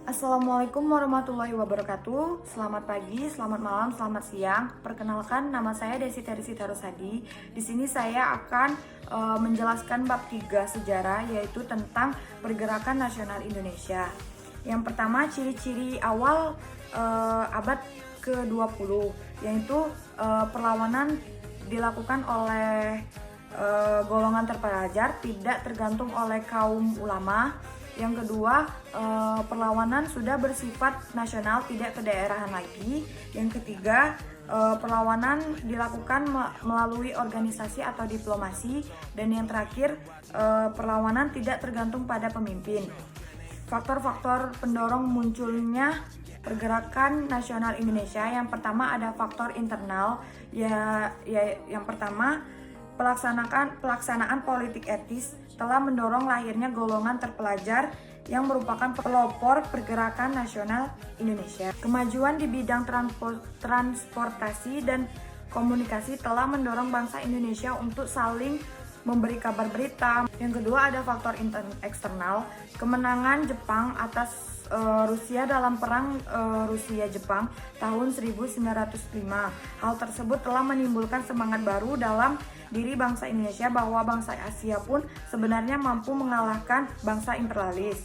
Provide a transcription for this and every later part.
Assalamualaikum warahmatullahi wabarakatuh. Selamat pagi, selamat malam, selamat siang. Perkenalkan, nama saya Desi Terisi Tarusadi. Di sini saya akan menjelaskan bab 3 sejarah, yaitu tentang pergerakan nasional Indonesia. Yang pertama, ciri-ciri awal abad ke-20, yaitu perlawanan dilakukan oleh golongan terpelajar, tidak tergantung oleh kaum ulama. Yang kedua, perlawanan sudah bersifat nasional, tidak kedaerahan lagi. Yang ketiga, perlawanan dilakukan melalui organisasi atau diplomasi. Dan yang terakhir, perlawanan tidak tergantung pada pemimpin. Faktor-faktor pendorong munculnya pergerakan nasional Indonesia, yang pertama ada faktor internal, yang pertama pelaksanaan politik etis telah mendorong lahirnya golongan terpelajar yang merupakan pelopor pergerakan nasional Indonesia. Kemajuan di bidang transportasi dan komunikasi telah mendorong bangsa Indonesia untuk saling memberi kabar berita. Yang kedua ada faktor eksternal, kemenangan Jepang atas Rusia dalam perang Rusia-Jepang tahun 1905. Hal tersebut telah menimbulkan semangat baru dalam diri bangsa Indonesia bahwa bangsa Asia pun sebenarnya mampu mengalahkan bangsa imperialis.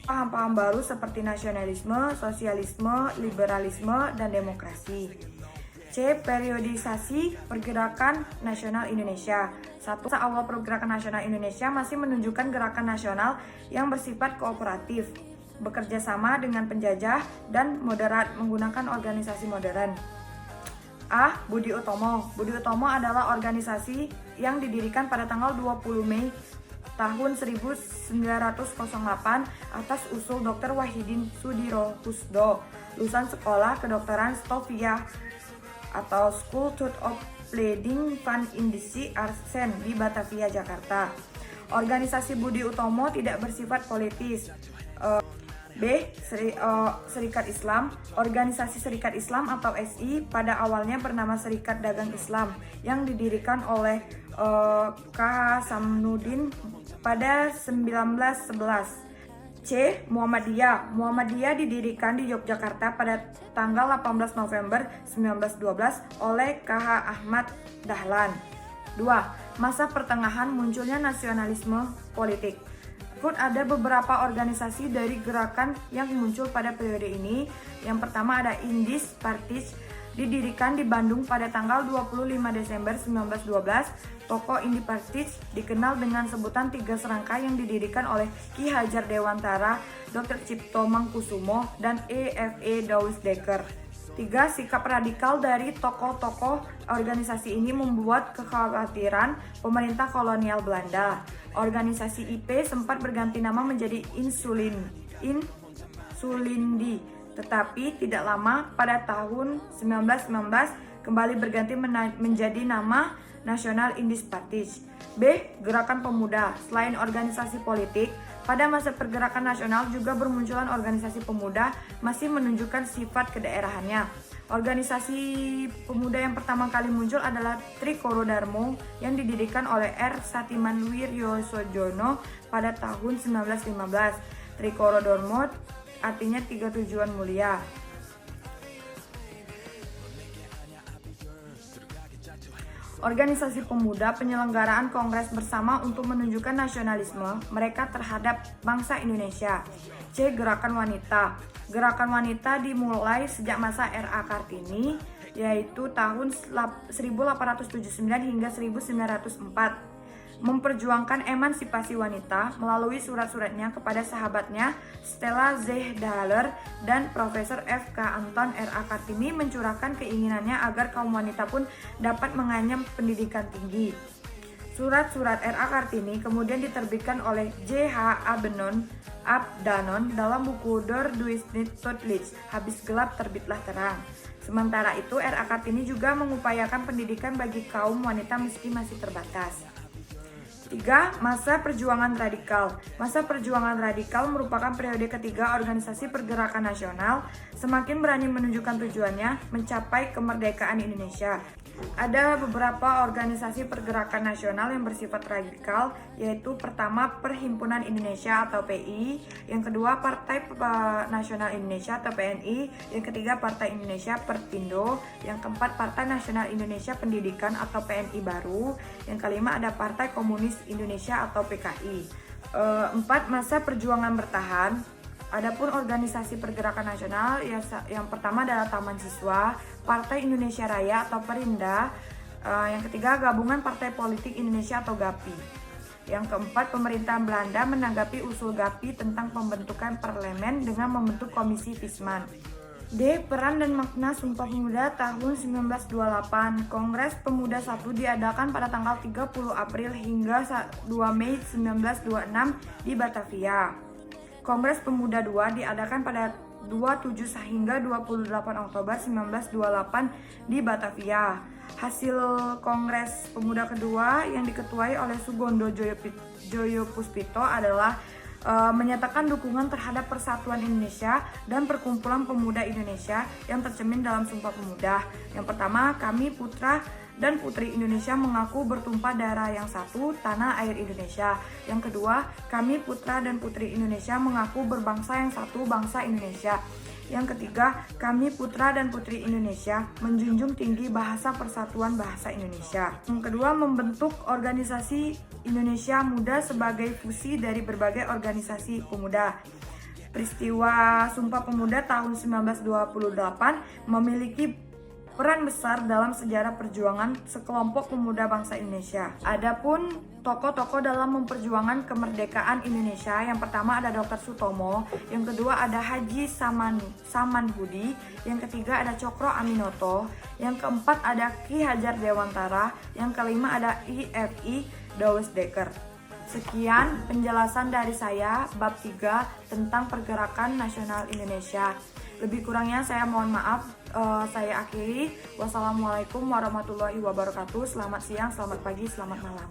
Paham-paham baru seperti nasionalisme, sosialisme, liberalisme, dan demokrasi. C. Periodisasi pergerakan nasional Indonesia. Satu, awal pergerakan nasional Indonesia masih menunjukkan gerakan nasional yang bersifat kooperatif, bekerja sama dengan penjajah dan moderat menggunakan organisasi modern. A. Budi Utomo. Budi Utomo adalah organisasi yang didirikan pada tanggal 20 Mei tahun 1908 atas usul Dr. Wahidin Sudirohusdo, lulusan Sekolah Kedokteran Stovia atau School of Pleading Van Indische Artsen di Batavia, Jakarta. Organisasi Budi Utomo tidak bersifat politis. B. Serikat Islam. Organisasi Serikat Islam atau SI pada awalnya bernama Serikat Dagang Islam yang didirikan oleh K.H. Samsudin pada 1911. C. Muhammadiyah. Muhammadiyah didirikan di Yogyakarta pada tanggal 18 November 1912 oleh K.H. Ahmad Dahlan. 2. Masa pertengahan munculnya nasionalisme politik. Pun ada beberapa organisasi dari gerakan yang muncul pada periode ini. Yang pertama ada Indis Partij, didirikan di Bandung pada tanggal 25 Desember 1912. Tokoh Indi Partij dikenal dengan sebutan Tiga Serangka yang didirikan oleh Ki Hajar Dewantara, Dr. Cipto Mangkusumo, dan E.F.E. Douws Dekker. 3. Sikap radikal dari tokoh-tokoh organisasi ini membuat kekhawatiran pemerintah kolonial Belanda. Organisasi IP sempat berganti nama menjadi Insulindi, tetapi tidak lama pada tahun 1919 kembali berganti menjadi nama Nasional Indis Partij. B. Gerakan pemuda. Selain organisasi politik, pada masa pergerakan nasional juga bermunculan organisasi pemuda masih menunjukkan sifat kedaerahannya. Organisasi pemuda yang pertama kali muncul adalah Trikoro Darmo yang didirikan oleh R. Satimanwiryosojono pada tahun 1915. Trikoro Darmo artinya tiga tujuan mulia. Organisasi pemuda penyelenggaraan kongres bersama untuk menunjukkan nasionalisme mereka terhadap bangsa Indonesia. C. Gerakan wanita. Gerakan wanita dimulai sejak masa R.A. Kartini, yaitu tahun 1879 hingga 1904. Memperjuangkan emansipasi wanita melalui surat-suratnya kepada sahabatnya Stella Zehdaler dan Profesor F.K. Anton. R.A. Kartini mencurahkan keinginannya agar kaum wanita pun dapat menganyam pendidikan tinggi. Surat-surat R.A. Kartini kemudian diterbitkan oleh J.H. Abdanon dalam buku Der Duisburg Todlich, habis gelap terbitlah terang. Sementara itu R.A. Kartini juga mengupayakan pendidikan bagi kaum wanita meski masih terbatas. 3. Masa perjuangan radikal. Masa perjuangan radikal merupakan periode ketiga organisasi pergerakan nasional semakin berani menunjukkan tujuannya mencapai kemerdekaan Indonesia. Ada beberapa organisasi pergerakan nasional yang bersifat radikal, yaitu pertama Perhimpunan Indonesia atau PI, yang kedua Partai Nasional Indonesia atau PNI, yang ketiga Partai Indonesia Perpindo, yang keempat Partai Nasional Indonesia Pendidikan atau PNI baru, yang kelima ada Partai Komunis Indonesia atau PKI. 4. Masa perjuangan bertahan. Adapun organisasi pergerakan nasional yang pertama adalah Taman Siswa, Partai Indonesia Raya atau Perinda, yang ketiga Gabungan Partai Politik Indonesia atau GAPI. Yang keempat, pemerintahan Belanda menanggapi usul GAPI tentang pembentukan parlemen dengan membentuk Komisi Visman. D. Peran dan makna Sumpah Pemuda tahun 1928. Kongres Pemuda 1 diadakan pada tanggal 30 April hingga 2 Mei 1926 di Batavia. Kongres Pemuda 2 diadakan pada 27 hingga 28 Oktober 1928 di Batavia. Hasil Kongres Pemuda kedua yang diketuai oleh Sugondo Joyopuspito adalah menyatakan dukungan terhadap persatuan Indonesia dan perkumpulan pemuda Indonesia yang tercermin dalam Sumpah Pemuda. Yang pertama, kami putra dan putri Indonesia mengaku bertumpah darah yang satu, tanah air Indonesia. Yang kedua, kami putra dan putri Indonesia mengaku berbangsa yang satu, bangsa Indonesia. Yang ketiga, kami putra dan putri Indonesia menjunjung tinggi bahasa persatuan bahasa Indonesia. Yang kedua, membentuk organisasi Indonesia Muda sebagai fusi dari berbagai organisasi pemuda. Peristiwa Sumpah Pemuda tahun 1928 memiliki peran besar dalam sejarah perjuangan sekelompok pemuda bangsa Indonesia. Adapun tokoh-tokoh dalam memperjuangkan kemerdekaan Indonesia, yang pertama ada Dr. Sutomo, yang kedua ada Haji Samanhudi, yang ketiga ada Cokro Aminoto, yang keempat ada Ki Hajar Dewantara, yang kelima ada I.F.I. Dawes Dekker. Sekian penjelasan dari saya bab 3 tentang pergerakan nasional Indonesia. Lebih kurangnya saya mohon maaf. Saya akhiri. Wassalamualaikum warahmatullahi wabarakatuh. Selamat siang, selamat pagi, selamat malam.